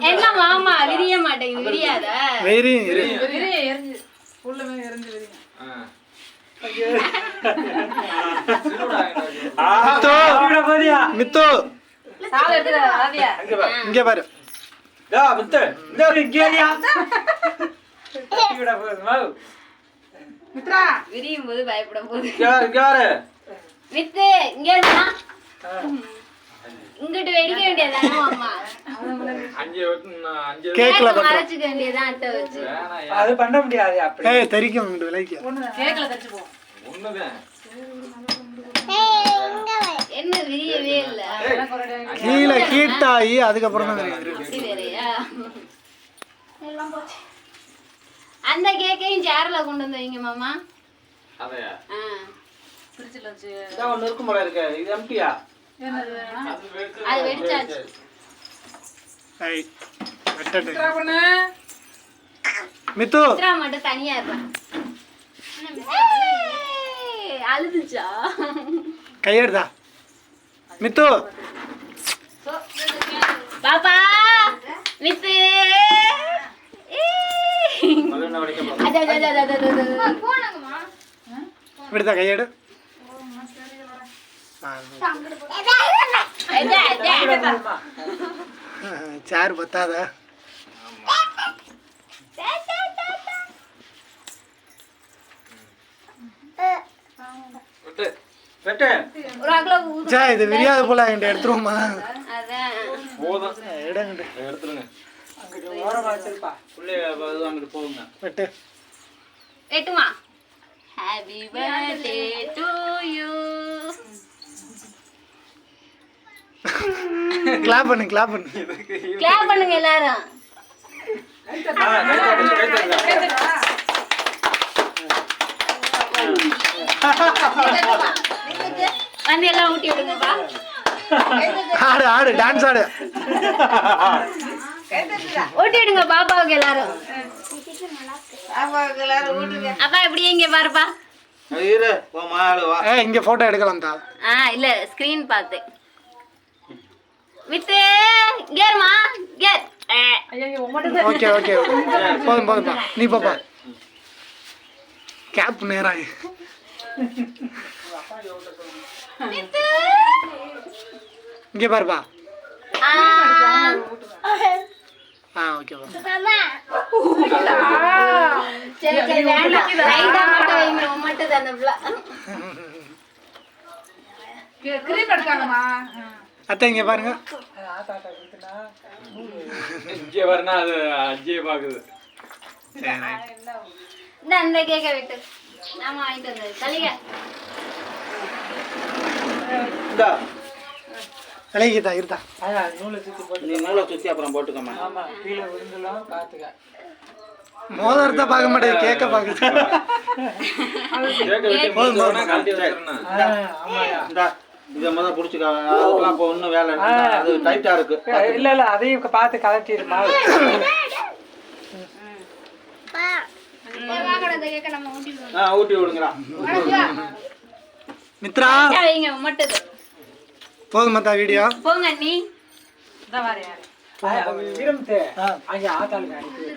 என்ன மாமா விரிய மாட்டேங்குது விரியாத மித்து இங்க பாரு விரியும் போது பயப்படும் போது மித்து இங்க இங்கிட்டு வெடிக்க வேண்டியதானே மாமா கேக்ல மறைச்சுக்க வேண்டியதான் அட்டை வச்சு அது பண்ண முடியாது அப்படியே தெரிக்கும் விலைக்கு கேக்ல தச்சுப்போம் என்ன விரியவே இல்ல கீழே ஹீட்டாகி அதுக்கப்புறம் தான் வேறையா அந்த கேக்கையும் சேர்ல கொண்டு வந்து வைங்க மாமா அதையா ஃப்ரிட்ஜ்ல வச்சு இதான் ஒன்னு இருக்கும் போல இருக்கு இது எம்டியா அது வெடிச்சாச்சு மித்து மித்ரா மட்டும் தனியா இருக்கான் அழுதுச்சா கையெடுதா மித்து பாப்பா மித்து விடுதா கையெடு சேர் பத்தாத இது விரியாத போல என்கிட்ட எடுத்துருவோமா எடுத்துருங்க வெட்டு வெட்டுமா happy birthday to you clap பண்ணு கிளாப் பண்ணுங்க எல்லாரும் வந்து எல்லாம் ஊட்டி விடுங்கப்பா ஆடு ஆடு டான்ஸ் ஆடு ஊட்டி விடுங்க பாப்பாவுக்கு எல்லாரும் அப்பா இப்படியே இங்க பாருப்பா இங்க போட்டோ எடுக்கலாம் தான் இல்ல ஸ்கிரீன் பார்த்தேன் வித்து கேர்மா கேர் ஓகே ஓகே போதும் போதும்பா நீ பாப்பா கேப் நேராக இங்கே பாருப்பா ஓகேப்பா சரி சரி வேண்டாம் லைட்டா மட்டும் வைங்க மட்டும் தானே கிரீம் எடுக்காதமா அத்தை இங்க பாருங்க இங்கே வரனா அது அஜ்ஜியை பாக்குது இந்த அந்த கேக்க வெட்டு நாம வாங்கிட்டு வந்தது தலிக தலைக்கிட்டா இருதா நீ நூலை சுத்தி அப்புறம் போட்டுக்கமா ஆமா கீழே விழுந்துலாம் பாத்துக்க மோதிரத்தை பார்க்க மாட்டேது கேக்க பாக்குது இதை முதல் பிடிச்சிக்க அதுக்கெல்லாம் இப்போ ஒன்றும் வேலை அது டைட்டாக இருக்கு இல்லை இல்லை அதையும் பார்த்து கலட்டிடுமா ஊட்டி விடுங்களா மித்ரா போதும் மத்தா வீடியோ போங்க நீ வீரம் அங்கே ஆத்தாளுக்கு அனுப்பி